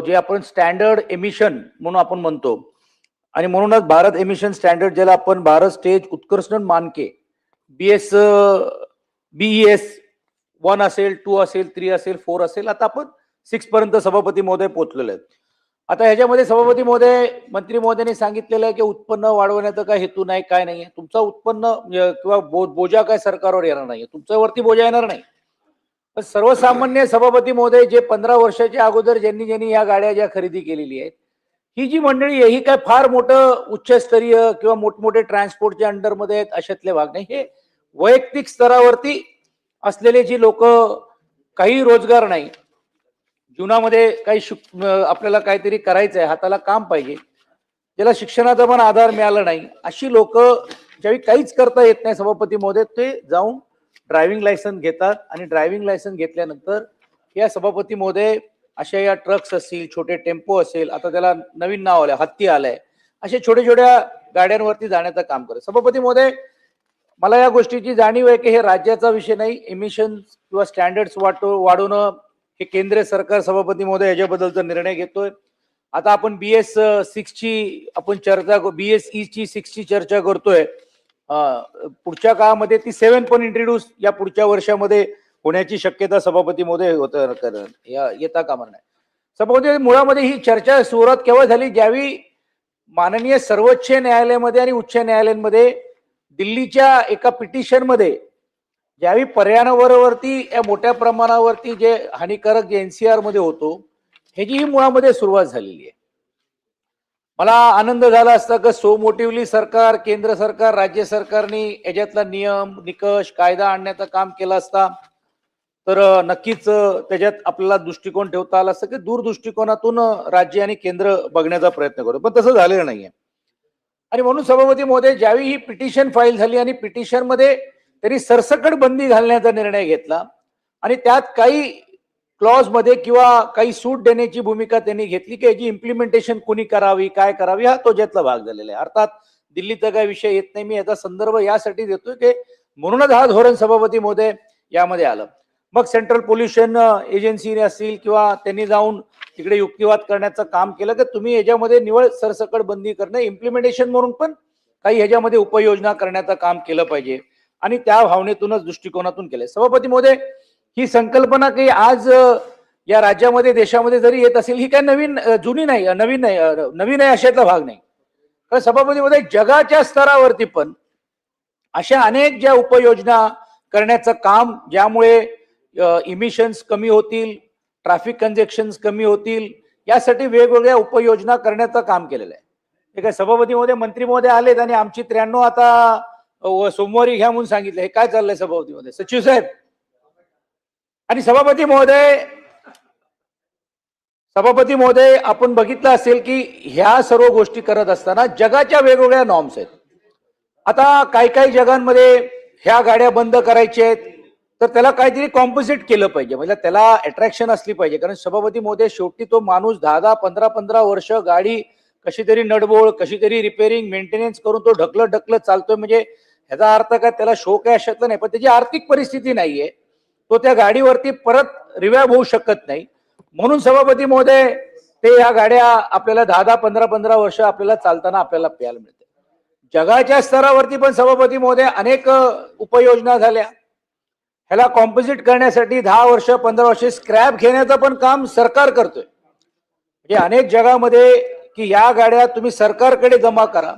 जे आपण standard emission म्हणून आपण म्हणतो आणि म्हणूनच भारत एमिशन स्टँडर्ड ज्याला आपण भारत स्टेज उत्कृष्ट मानके BES 1 असेल, 2 असेल, 3 असेल, 4 असेल, आता आपण 6 पर्यंत सभापती महोदय पोहोचलेले आहेत. आता ह्याच्यामध्ये सभापती महोदय मंत्री महोदयांनी सांगितलेलं आहे की उत्पन्न वाढवण्याचा काय हेतू नाही, काय नाही. तुमचा उत्पन्न किंवा बोजा काय सरकारवर येणार नाही, तुमच्यावरती बोजा येणार नाही. पण सर्वसामान्य सभापती महोदय जे 15 वर्षाच्या अगोदर ज्यांनी या गाड्या ज्या खरेदी केलेली आहेत, ही जी मंडळी आहे ही काय फार मोठं उच्चस्तरीय किंवा मोठमोठे ट्रान्सपोर्टच्या अंडरमध्ये आहेत अशातले भाग नाही. हे वैयक्तिक स्तरावरती असलेले जी लोक, काही रोजगार नाही, जीवनामध्ये काही आपल्याला काहीतरी करायचं आहे, हाताला काम पाहिजे, ज्याला शिक्षणाचा पण आधार मिळाला नाही, अशी लोक ज्यावेळी काहीच करता येत नाही सभापती महोदय, ते जाऊन ड्रायव्हिंग लायसन्स घेतात आणि ड्रायव्हिंग लायसन्स घेतल्यानंतर या सभापती महोदय अशा या ट्रक्स असतील, छोटे टेम्पो असेल, आता त्याला नवीन नाव आलंय, हत्ती आलंय, असे छोट्या छोट्या गाड्यांवरती जाण्याचं काम करत. सभापती महोदय, मला या गोष्टीची जाणीव आहे की हे राज्याचा विषय नाही, एमिशन किंवा स्टँडर्ड्स वाढवणं हे केंद्र सरकार सभापती महोदय याच्याबद्दलचा निर्णय घेतोय. आता आपण BS6 ची आपण चर्चा, BSE ची 6 ची चर्चा करतोय. पुढच्या काळामध्ये ती 7 पण इंट्रोड्यूस या पुढच्या वर्षामध्ये होण्याची शक्यता सभापती महोदय येता कामा नाही. सभापती, मुळामध्ये ही चर्चा सुरुवात केव्हा झाली, ज्यावेळी माननीय सर्वोच्च न्यायालयामध्ये आणि उच्च न्यायालयांमध्ये दिल्लीच्या एका पिटिशन मध्ये ज्यावेळी पर्यावरणावरती या मोठ्या प्रमाणावरती जे हानिकारक जे NCR मध्ये होतो, ह्याची ही मुळामध्ये सुरुवात झालेली आहे. मला आनंद झाला असता की सो मोटिवली सरकार, केंद्र सरकार, राज्य सरकारने याच्यातला नियम, निकष, कायदा आणण्याचं काम केलं असता तर नक्कीच त्याच्यात आपल्याला दृष्टिकोन ठेवता आला असतं की दूरदृष्टिकोनातून राज्य आणि केंद्र बघण्याचा प्रयत्न करतो, पण तसं झालेलं नाहीये. आणि म्हणून सभापती महोदय, ज्यावेळी ही पिटिशन फाईल झाली आणि पिटिशन मध्ये त्यांनी सरसकट बंदी घालण्याचा निर्णय घेतला आणि त्यात काही क्लॉज मध्ये किंवा काही सूट देण्याची भूमिका त्यांनी घेतली की याची इम्प्लिमेंटेशन कोणी करावी, काय करावी, हा तो ज्यातला भाग झालेला आहे. अर्थात दिल्लीचा काही विषय येत नाही, मी याचा संदर्भ यासाठी देतोय की म्हणूनच हा धोरण सभापती महोदय यामध्ये आलं. मग सेंट्रल पोल्युशन एजन्सीने असतील किंवा त्यांनी जाऊन तिकडे युक्तिवाद करण्याचं काम केलं की तुम्ही याच्यामध्ये निवळ सरसकट बंदी करणं, इम्प्लिमेंटेशन म्हणून पण काही ह्याच्यामध्ये उपाययोजना करण्याचं काम केलं पाहिजे आणि त्या भावनेतूनच दृष्टिकोनातून केले. सभापती महोदय, ही संकल्पना काही आज या राज्यामध्ये देशामध्ये जरी येत असेल, ही काय नवीन जुनी नाही, नवीन आहे अशातला भाग नाही. कारण सभापती महोदय, जगाच्या स्तरावरती पण अशा अनेक ज्या उपाययोजना करण्याचं काम, ज्यामुळे इमिशन्स कमी होतील, ट्रॅफिक कंजेक्शन्स कमी होतील, यासाठी वेगवेगळ्या उपाययोजना करण्याचं काम केलेलं आहे. हे काय सभापती महोदय, मंत्री महोदय आलेत आणि आमची 93 आता सोमवारी घ्या म्हणून सांगितलं, हे काय चाललंय सभापती महोदय, सचिव साहेब? आणि सभापती महोदय, आपण बघितलं असेल की ह्या सर्व गोष्टी करत असताना जगाच्या वेगवेगळ्या नॉर्म्स आहेत. आता काही जगांमध्ये ह्या गाड्या बंद करायच्या आहेत तर त्याला काहीतरी कॉम्पोजिट केलं पाहिजे, म्हणजे त्याला अट्रॅक्शन असली पाहिजे. कारण सभापती महोदय, शेवटी तो माणूस 10-10, 15-15 वर्ष गाडी कशी तरी नडबोळ, कशी तरी रिपेअरिंग, मेंटेनन्स करून तो ढकलत चालतोय. म्हणजे ह्याचा अर्थ काय, त्याला शोक आहे अशातलं नाही, पण त्याची आर्थिक परिस्थिती नाहीये, तो त्या गाडीवरती परत रिवाइव्ह होऊ शकत नाही. म्हणून सभापती महोदय, ते या गाड्या आपल्याला 10-10, 15-15 वर्ष आपल्याला चालताना आपल्याला पाहायला मिळते. जगाच्या स्तरावरती पण सभापती महोदय अनेक उपाययोजना झाल्या. ह्याला कॉम्पोजिट करण्यासाठी 10 वर्ष, 15 वर्ष स्क्रॅप घेण्याचं पण काम सरकार करतोय. म्हणजे अनेक जगामध्ये की या गाड्या तुम्ही सरकारकडे जमा करा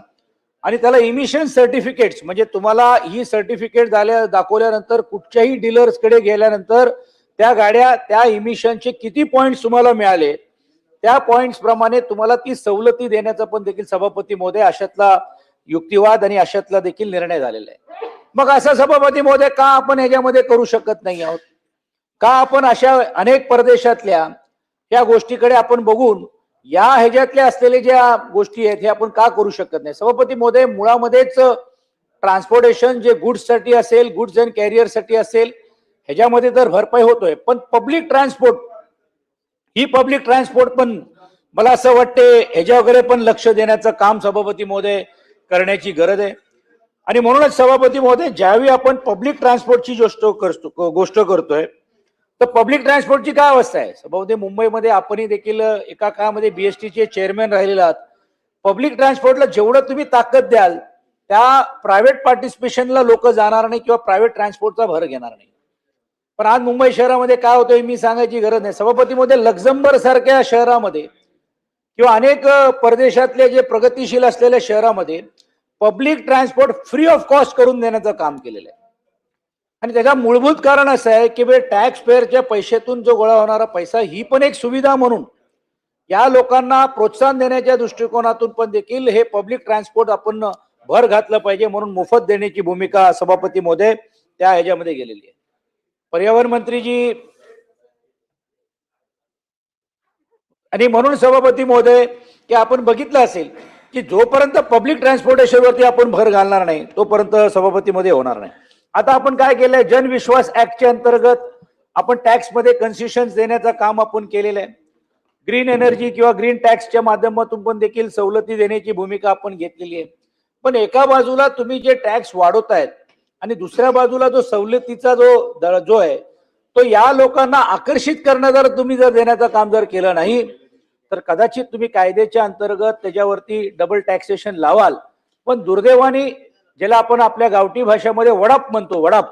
आणि त्याला इमिशन सर्टिफिकेट्स, म्हणजे तुम्हाला ही सर्टिफिकेट दाखवल्यानंतर कुठच्याही डीलर्सकडे गेल्यानंतर त्या गाड्या, त्या इमिशनचे किती पॉइंट्स तुम्हाला मिळाले, त्या पॉइंट्स प्रमाणे तुम्हाला ती सवलती देण्याचा पण देखील सभापती महोदय अशातला युक्तिवाद आणि अशातला देखील निर्णय झालेला आहे. मग असं सभापती महोदय, का आपण ह्याच्यामध्ये करू शकत नाही आहोत? का आपण अशा अनेक परदेशातल्या या गोष्टीकडे आपण बघून या ह्याच्यातल्या असलेल्या ज्या गोष्टी आहेत हे आपण का करू शकत नाही? सभापती महोदय, मुळामध्येच ट्रान्सपोर्टेशन जे गुड्स साठी असेल, गुड्स अँड कॅरियर साठी असेल, ह्याच्यामध्ये तर भरपाई होतोय, पण पब्लिक ट्रान्सपोर्ट पण मला असं वाटते ह्याच्या वगैरे पण लक्ष देण्याचं काम सभापती महोदय करण्याची गरज आहे. आणि म्हणूनच सभापती महोदय, ज्यावेळी आपण पब्लिक ट्रान्सपोर्टची गोष्ट करतोय तर पब्लिक ट्रान्सपोर्टची काय अवस्था आहे? सभापती, मुंबईमध्ये आपणही देखील एका काळामध्ये बीएसटीचे चेअरमॅन राहिलेले आहात. पब्लिक ट्रान्सपोर्टला जेवढं तुम्ही ताकद द्याल त्या प्रायव्हेट पार्टिसिपेशनला लोक जाणार नाही किंवा प्रायव्हेट ट्रान्सपोर्टचा भर घेणार नाही. पण आज मुंबई शहरामध्ये काय होतंय मी सांगायची गरज नाही. सभापतीमध्ये लक्झमबर्ग सारख्या शहरामध्ये किंवा अनेक परदेशातले जे प्रगतीशील असलेल्या शहरामध्ये public transport free of cost करून देण्याचं काम केलेलं आहे. आणि त्याचं मूलभूत कारण असं आहे की टॅक्स पेअरच्या पैशातून जो गोळा होणारा पैसा ही पण एक सुविधा म्हणून या लोकांना प्रोत्साहन देण्याच्या दृष्टिकोनातून पण देखील हे पब्लिक ट्रान्सपोर्ट आपण भर घातलं पाहिजे म्हणून मोफत देण्याची भूमिका सभापती महोदय त्या ह्याच्यामध्ये गेलेली आहे. पर्यावरण मंत्रीजी आणि म्हणून सभापती महोदय की आपण बघितलं असेल की जोपर्यंत पब्लिक ट्रान्सपोर्टेशन वरती आपण भर घालणार नाही तोपर्यंत सभापती मध्ये होणार नाही. आता आपण काय केलंय, जन विश्वास ऍक्टच्या अंतर्गत आपण टॅक्स मध्ये कन्सेशन देण्याचं काम आपण केलेलं आहे. ग्रीन एनर्जी किंवा ग्रीन टॅक्सच्या माध्यमातून पण देखील सवलती देण्याची भूमिका आपण घेतलेली आहे. पण एका बाजूला तुम्ही जे टॅक्स वाढवतायत आणि दुसऱ्या बाजूला जो सवलतीचा जो आहे तो या लोकांना आकर्षित करणं जर तुम्ही जर देण्याचं काम जर केलं नाही तर कदाचित तुम्ही कायद्याच्या अंतर्गत त्याच्यावरती डबल टॅक्सेशन लावाल. पण दुर्दैवाने ज्याला आपण आपल्या गावठी भाषेमध्ये वडाप म्हणतो, वडाप,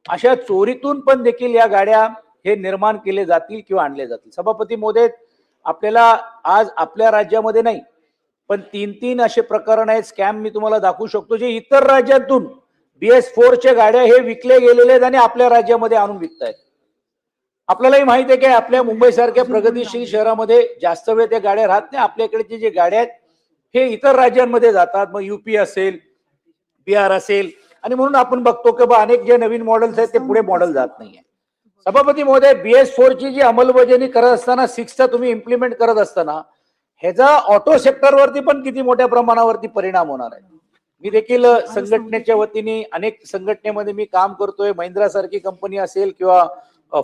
अशा चोरीतून पण देखील या गाड्या हे निर्माण केले जातील किंवा आणले जातील. सभापती महोदय, आपल्याला आज आपल्या राज्यामध्ये नाही पण 3 असे प्रकरण आहेत स्कॅम मी तुम्हाला दाखवू शकतो जे इतर राज्यातून BS4च्या गाड्या हे विकले गेलेले आहेत आणि आपल्या राज्यामध्ये आणून विकतायत. आपल्यालाही माहिती आहे की आपल्या मुंबई सारख्या प्रगतीशील शहरामध्ये जास्त वेळ त्या गाड्या राहत नाही. आपल्याकडचे जे गाड्या आहेत हे इतर राज्यांमध्ये जातात, मग UP असेल, बिहार असेल, आणि म्हणून आपण बघतो की अनेक जे नवीन मॉडेल्स आहेत ते पुढे मॉडेल जात नाहीये. सभापती महोदय, BS4ची जी अंमलबजावणी करत असताना 6चा तुम्ही इम्प्लिमेंट करत असताना ह्याचा ऑटो सेक्टरवरती पण किती मोठ्या प्रमाणावरती परिणाम होणार आहे. मी देखील संघटनेच्या वतीने अनेक संघटनेमध्ये मी काम करतोय, महिंद्रा सारखी कंपनी असेल किंवा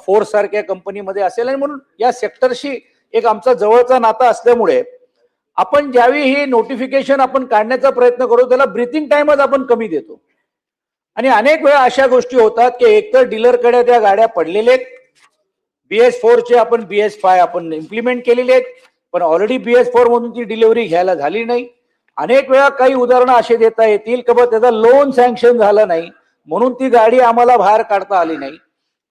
फोर्स सारख्या कंपनीमध्ये असेल, आणि म्हणून या सेक्टरशी एक आमचा जवळचा नाता असल्यामुळे आपण ज्यावेळी ही नोटिफिकेशन आपण काढण्याचा प्रयत्न करू त्याला ब्रीथिंग टाइमच आपण कमी देतो. आणि अनेक वेळा अशा गोष्टी होतात की एकतर डीलरकडे त्या गाड्या पडलेल्या आहेत, BS4चे आपण BS5 आपण इम्प्लिमेंट केलेले आहेत पण ऑलरेडी BS4 मधून ती डिलिव्हरी घ्यायला झाली नाही. अनेक वेळा काही उदाहरणं असे देता येतील की त्याचा लोन सँक्शन झालं नाही म्हणून ती गाडी आम्हाला बाहेर काढता आली नाही.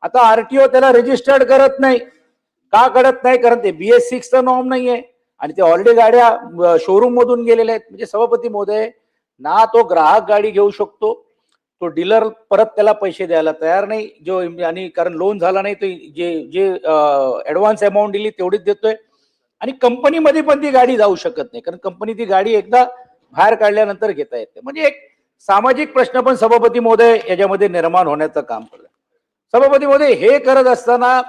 आता RTO त्याला रजिस्टर्ड करत नाही. का करत नाही? कारण ते BS6चा नॉर्म नाहीये आणि ते ऑलरेडी गाड्या शोरूम मधून गेलेल्या आहेत. म्हणजे सभापती महोदय, ना तो ग्राहक गाडी घेऊ शकतो, तो डीलर परत त्याला पैसे द्यायला तयार नाही जो, आणि कारण लोन झाला नाही तो जे ऍडव्हान्स अमाऊंट दिली तेवढीच देतोय, आणि कंपनीमध्ये पण ती गाडी जाऊ शकत नाही कारण कंपनी ती गाडी एकदा बाहेर काढल्यानंतर घेता येते. म्हणजे एक सामाजिक प्रश्न पण सभापती महोदय याच्यामध्ये निर्माण होण्याचं काम करतं. सभापती महोदय, हे करत असताना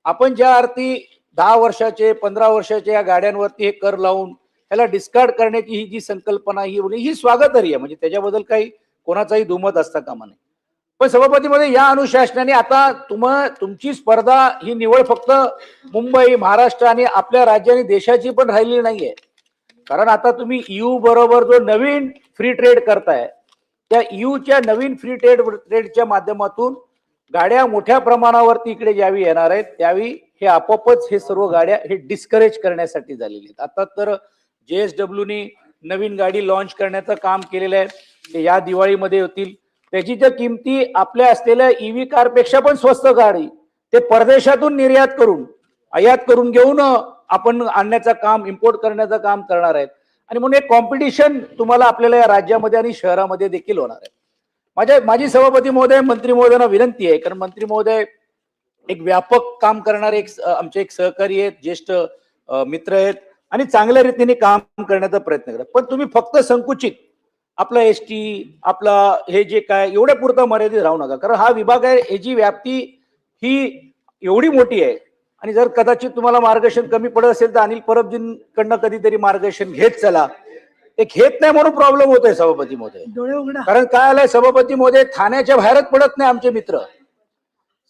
आपण ज्या अर्थी 10 वर्षाचे 15 वर्षाच्या या गाड्यांवरती हे कर लावून त्याला डिस्कार्ड करण्याची ही जी संकल्पना ही स्वागतार्ह आहे, म्हणजे त्याच्याबद्दल काही कोणाचाही दुमत असता कामा नये. पण सभापती मध्ये या अनुशासनाने आता तुमची स्पर्धा ही निवड फक्त मुंबई, महाराष्ट्र आणि आपल्या राज्य आणि देशाची पण राहिली नाहीये. कारण आता तुम्ही EU बरोबर जो नवीन फ्री ट्रेड करताय त्या EUच्या नवीन फ्री ट्रेडच्या माध्यमातून गाड्या मोठ्या प्रमाणावरती इकडे ज्यावेळी येणार आहेत त्यावेळी हे आपोआपच हे सर्व गाड्या हे डिस्करेज करण्यासाठी झालेली आहेत. आता तर JSWने नवीन गाडी लॉन्च करण्याचं काम केलेलं आहे, ते या दिवाळीमध्ये होतील. त्याची जर किमती आपल्या असलेल्या EV कारपेक्षा पण स्वस्त गाडी ते परदेशातून निर्यात करून आयात करून घेऊन आपण आणण्याचं काम, इम्पोर्ट करण्याचं काम करणार आहेत. आणि म्हणून एक कॉम्पिटिशन तुम्हाला आपल्याला या राज्यामध्ये आणि शहरामध्ये देखील होणार आहे. माझी सभापती महोदय, मंत्री महोदयांना विनंती आहे, कारण मंत्री महोदय एक व्यापक काम करणारे आमचे एक सहकारी आहेत, ज्येष्ठ मित्र आहेत आणि चांगल्या रीतीने काम करण्याचा प्रयत्न करा. पण तुम्ही फक्त संकुचित आपला ST आपला हे जे काय एवढ्या पुरतं मर्यादित राहू नका, कारण हा विभाग आहे याची व्याप्ती ही एवढी मोठी आहे. आणि जर कदाचित तुम्हाला मार्गदर्शन कमी पडत असेल तर अनिल परबजींकडनं कधीतरी मार्गदर्शन घेत चला. ते घेत नाही म्हणून प्रॉब्लेम होतोय सभापती महोदय. कारण काय आलंय सभापती महोदय, ठाण्याच्या बाहेरच पडत नाही आमचे मित्र.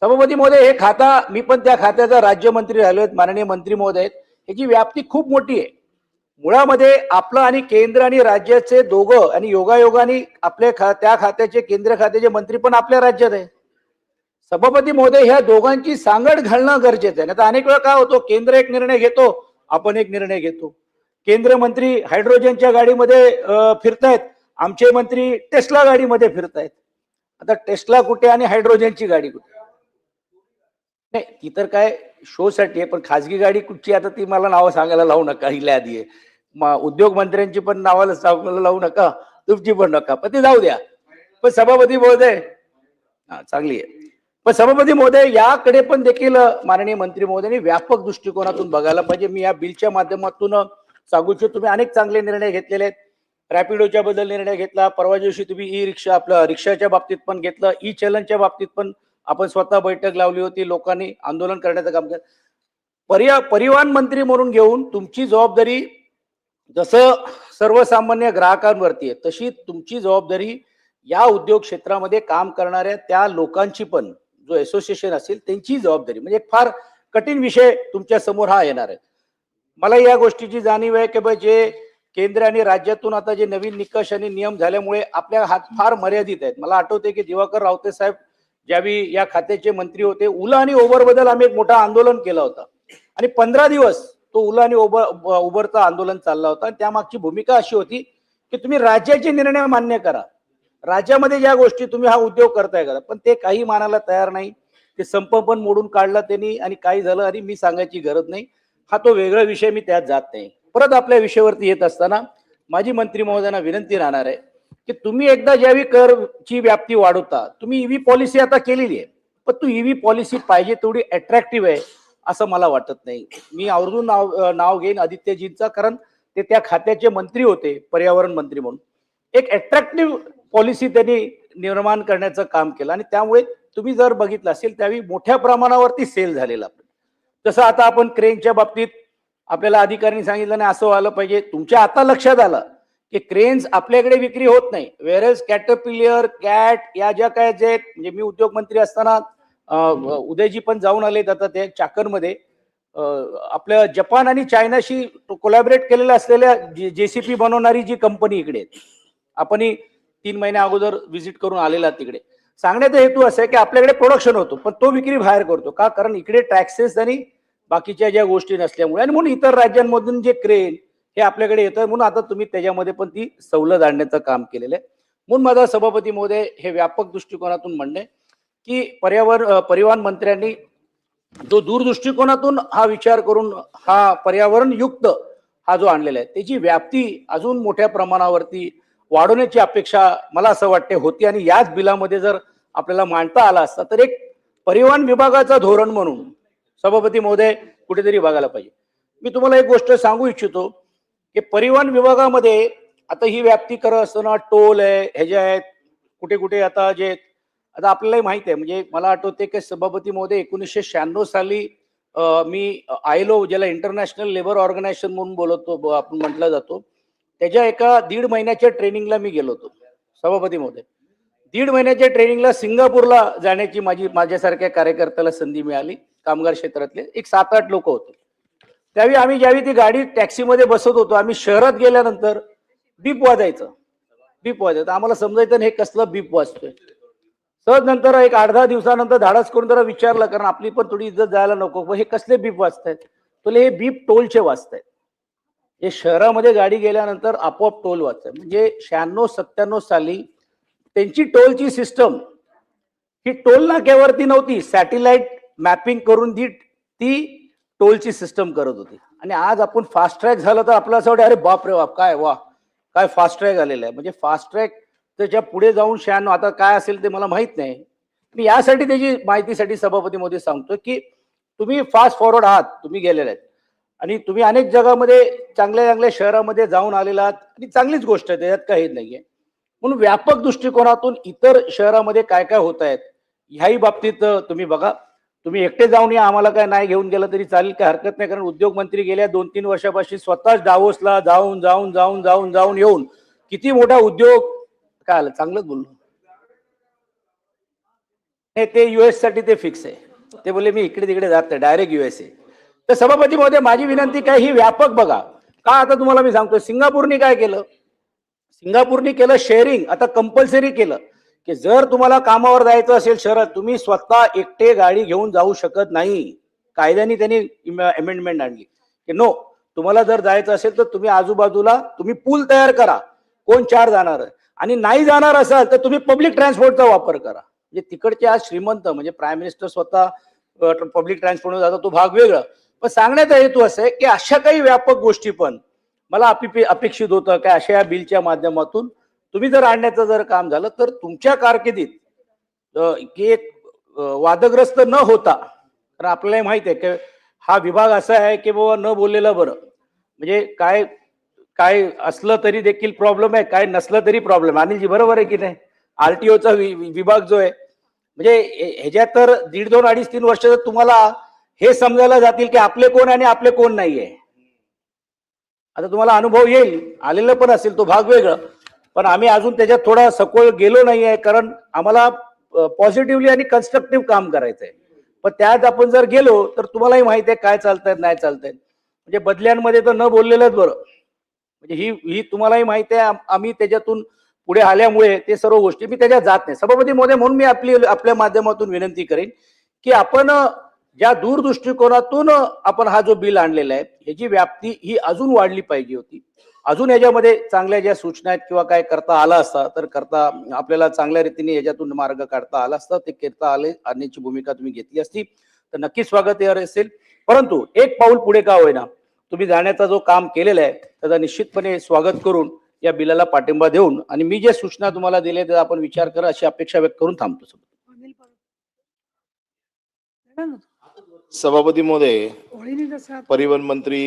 सभापती महोदय, हे खाता मी पण त्या खात्याचा राज्यमंत्री राहिलो आहेत, माननीय मंत्री महोदय आहेत, याची व्याप्ती खूप मोठी आहे. मुळामध्ये आपलं आणि केंद्र आणि राज्याचे दोघं, आणि योगायोगाने आपल्या त्या खात्याचे केंद्र खात्याचे मंत्री पण आपल्या राज्यात आहे. सभापती महोदय, ह्या दोघांची सांगड घालणं गरजेचं आहे. नाही तर अनेक वेळा काय होतो, केंद्र एक निर्णय घेतो, आपण एक निर्णय घेतो. केंद्र मंत्री हायड्रोजनच्या गाडीमध्ये फिरतायत, आमचे मंत्री टेस्ला गाडीमध्ये फिरतायत. आता टेस्ला कुठे आणि हायड्रोजनची गाडी कुठे? नाही, ती तर काय शो साठी आहे, पण खासगी गाडी कुठची आता ती मला नावं सांगायला लावू नका. हिला आधी उद्योग मंत्र्यांची पण नावाला सांगायला लावू नका, तुमची पण नका, पण ते जाऊ द्या. पण सभापती महोदय, चांगली आहे, पण सभापती महोदय याकडे पण देखील माननीय मंत्री महोदयांनी व्यापक दृष्टिकोनातून बघायला पाहिजे. मी या बिलच्या माध्यमातून सांगू इच्छितो, तुम्ही अनेक चांगले निर्णय घेतलेले आहेत. रॅपिडोच्या बद्दल निर्णय घेतला, परवा दिवशी तुम्ही ई रिक्षा आपलं रिक्षाच्या बाबतीत पण घेतलं, ई चलनच्या बाबतीत पण आपण स्वतः बैठक लावली होती, लोकांनी आंदोलन करण्याचं काम केलं. परिवहन मंत्री म्हणून घेऊन तुमची जबाबदारी जसं सर्वसामान्य ग्राहकांवरती आहे, तशी तुमची जबाबदारी या उद्योग क्षेत्रामध्ये काम करणाऱ्या त्या लोकांची पण, जो असोसिएशन असेल त्यांची जबाबदारी, म्हणजे फार कठीण विषय तुमच्या समोर हा येणार आहे. मला या गोष्टीची जाणीव आहे की जे केंद्र आणि राज्यातून आता जे नवीन निकष आणि नियम झाल्यामुळे आपल्या हात फार मर्यादित आहेत. मला आठवते की दिवाकर रावते साहेब ज्यावेळी या खात्याचे मंत्री होते, उला आणि ओबर बद्दल आम्ही एक मोठा आंदोलन केलं होतं आणि 15 दिवस तो उला आणि ओबरचं आंदोलन चालला होता. त्यामागची भूमिका अशी होती की तुम्ही राज्याचे निर्णय मान्य करा, राज्यामध्ये ज्या गोष्टी तुम्ही हा उद्योग करताय करा, पण ते काही मानायला तयार नाही. ते संप पण मोडून काढला त्यांनी आणि काही झालं आणि मी सांगायची गरज नाही, हा तो वेगळा विषय, मी त्यात जात नाही. परत आपल्या विषयावरती येत असताना माझी मंत्री महोदयांना विनंती राहणार आहे की तुम्ही एकदा ज्यावेळी करची व्याप्ती वाढवता, तुम्ही ईव्ही पॉलिसी आता केलेली आहे, पण तू ईव्ही पॉलिसी पाहिजे तेवढी अट्रॅक्टिव्ह आहे असं मला वाटत नाही. मी आवर्जून नाव घेईन आदित्यजींचा, कारण ते त्या खात्याचे मंत्री होते, पर्यावरण मंत्री म्हणून. एक अट्रॅक्टिव्ह पॉलिसी त्यांनी निर्माण करण्याचं काम केलं आणि त्यामुळे तुम्ही जर बघितलं असेल त्यावेळी मोठ्या प्रमाणावरती सेल झालेला. जसं आता आपण क्रेनच्या बाबतीत आपल्याला अधिकाऱ्यांनी सांगितलं नाही, असं व्हायला पाहिजे. तुमच्या आता लक्षात आलं की क्रेन्स आपल्याकडे विक्री होत नाही, वेरेज कॅटरपिलर, कॅट या ज्या काय जे, म्हणजे मी उद्योग मंत्री असताना उदयजी पण जाऊन आले आता ते चाकरमध्ये, आपल्या जपान आणि चायनाशी कोलॅबरेट केलेल्या असलेल्या जेसीपी बनवणारी जी कंपनी इकडे, आपण 3 महिन्या अगोदर व्हिजिट करून आलेला तिकडे. सांगण्याचा हेतू असा आहे की आपल्याकडे प्रोडक्शन होतो पण तो विक्री बाहेर करतो का, कारण इकडे टॅक्सेस आणि बाकीच्या ज्या गोष्टी नसल्यामुळे, आणि म्हणून इतर राज्यांमधून जे क्रेन हे आपल्याकडे येतं, म्हणून आता तुम्ही त्याच्यामध्ये पण ती सवलत आणण्याचं काम केलेलं आहे. म्हणून माझा सभापती महोदय हे व्यापक दृष्टिकोनातून म्हणणे की परिवहन मंत्र्यांनी जो दूरदृष्टिकोनातून हा विचार करून हा पर्यावरण युक्त हा जो आणलेला आहे, त्याची व्याप्ती अजून मोठ्या प्रमाणावरती वाढवण्याची अपेक्षा मला असं वाटते होती. आणि याच बिलामध्ये जर आपल्याला मांडता आला असता तर एक परिवहन विभागाचा धोरण म्हणून सभापती महोदय कुठेतरी बघायला पाहिजे. मी तुम्हाला एक गोष्ट सांगू इच्छितो की परिवहन विभागामध्ये आता ही व्याप्ती करत असताना टोल आहे, ह्याचे आहेत, कुठे कुठे आता जे आता आपल्यालाही माहित आहे, म्हणजे मला आठवते की सभापती महोदय 1996 साली मी आयलो, ज्याला इंटरनॅशनल लेबर ऑर्गनायझेशन म्हणून बोलतो आपण म्हटलं जातो, त्याच्या एका 1.5 महिन्याच्या ट्रेनिंगला मी गेलो होतो सभापती महोदय. 1.5 महिन्याच्या ट्रेनिंगला सिंगापूरला जाण्याची माझ्यासारख्या कार्यकर्त्याला संधी मिळाली. कामगार क्षेत्रातले एक 7-8 लोक होते. त्यावेळी आम्ही ज्यावेळी ती गाडी टॅक्सीमध्ये बसत होतो, आम्ही शहरात गेल्यानंतर बीप वाजायचं. आम्हाला समजायचं हे कसलं बीप वाजतोय. सहज नंतर एक 8-10 दिवसानंतर धाडस करून जरा विचारलं, कारण आपली पण थोडी इज्जत जायला नको, हे कसले बीप वाजतायत. तुला हे बीप टोलचे वाजतायत. हे शहरामध्ये गाडी गेल्यानंतर आपोआप टोल वाजताय. म्हणजे 96-97 साली त्यांची टोलची सिस्टम ही टोल नाक्यावरती नव्हती, सॅटेलाइट मॅपिंग करून ती टोलची सिस्टम करत होती. आणि आज आपण फास्ट ट्रॅक झालं तर आपल्याला असं वाटतं अरे बाप रे बाप, काय वा काय फास्ट ट्रॅक आलेला आहे. म्हणजे फास्ट ट्रॅक त्याच्या पुढे जाऊन 96 आता काय असेल ते मला माहित नाही. मी यासाठी त्याची माहितीसाठी सभापती मोदी सांगतो की तुम्ही फास्ट फॉरवर्ड आहात, तुम्ही गेलेले आहेत आणि तुम्ही अनेक जगामध्ये चांगल्या चांगल्या शहरामध्ये जाऊन आलेला आहात आणि चांगलीच गोष्ट आहे, त्याच्यात काही नाहीये. म्हणून व्यापक दृष्टिकोनातून इतर शहरामध्ये काय काय होत आहेत ह्याही बाबतीत तुम्ही बघा. तुम्ही एकटे जाऊन या, आम्हाला काय नाही घेऊन गेलं तरी चालेल, काय हरकत नाही, कारण उद्योग मंत्री गेल्या 2-3 वर्षापासून स्वतःच डावोसला जाऊन येऊन किती मोठा उद्योग काय आलं, चांगलंच बोललो. ते US साठी ते फिक्स आहे. ते बोलले मी इकडे तिकडे जात नाही, डायरेक्ट USA. तर सभापती महोदय माझी विनंती काय, ही व्यापक बघा का. आता तुम्हाला मी सांगतो सिंगापूरने काय केलं, सिंगापूरने केलं शेअरिंग, आता कंपल्सरी केलं की जर तुम्हाला कामावर जायचं असेल शहरात, तुम्ही स्वतः एकटे गाडी घेऊन जाऊ शकत नाही. कायद्याने त्यांनी अमेंडमेंट आणली की नो, तुम्हाला जर जायचं असेल तर तुम्ही आजूबाजूला तुम्ही पूल तयार करा, कोण 4 जाणार आणि नाही जाणार असाल तर तुम्ही पब्लिक ट्रान्सपोर्टचा वापर करा. म्हणजे तिकडचे आज श्रीमंत म्हणजे प्राईम मिनिस्टर स्वतः पब्लिक ट्रान्सपोर्ट जातो, तो भाग वेगळा. पण सांगण्याचा हेतू असं आहे की अशा काही व्यापक गोष्टी पण मला अपेक्षित होतं की अशा या बिलच्या माध्यमातून तुम्ही जर आणण्याचं जर काम झालं तर तुमच्या कारकिर्दीत की एक वादग्रस्त न होता. तर आपल्याला माहित आहे की हा विभाग असा आहे की बाबा न बोललेलं बरं. म्हणजे काय काय असलं तरी देखील प्रॉब्लेम आहे, काय नसलं तरी प्रॉब्लेम. अनिलजी बरोबर आहे की नाही? आरटीओचा विभाग जो आहे म्हणजे ह्याच्यात तर 1.5, 2, 2.5, 3 वर्ष तुम्हाला हे समजायला जातील की आपले कोण आणि आपले कोण नाहीये. आता तुम्हाला अनुभव येईल, आलेलं पण असेल, तो भाग वेगळा. पण आम्ही अजून त्याच्यात थोडा सखोल गेलो नाहीये, कारण आम्हाला पॉझिटिव्हली आणि कन्स्ट्रक्टिव्ह काम करायचंय. पण त्यात आपण जर गेलो तर तुम्हालाही माहिती आहे काय चालतंय नाही चालतंय. म्हणजे बदल्यांमध्ये तर न बोललेलंच बरं. म्हणजे ही तुम्हालाही माहिती आहे, आम्ही त्याच्यातून पुढे आल्यामुळे ते सर्व गोष्टी मी त्याच्यात जात नाही. सभापती महोदय, म्हणून मी आपल्या माध्यमातून विनंती करेन की आपण ज्या दूरदृष्टिकोनातून आपण हा जो बिल आणलेला आहे ह्याची व्याप्ती ही अजून वाढली पाहिजे होती. अजून याच्यामध्ये चांगल्या ज्या सूचना आहेत किंवा काय करता आला असता तर करता आपल्याला चांगल्या रीतीने याच्यातून मार्ग काढता आला असता, ते करता आले आणण्याची भूमिका तुम्ही घेतली असती तर नक्कीच स्वागत असेल. परंतु एक पाऊल पुढे का होईना तुम्ही जाण्याचा जो काम केलेला आहे त्याचा निश्चितपणे स्वागत करून या बिलाला पाठिंबा देऊन आणि मी जे सूचना तुम्हाला दिल्या त्याचा आपण विचार करा अशी अपेक्षा व्यक्त करून थांबतो. सभापती महोदय, परिवहन मंत्री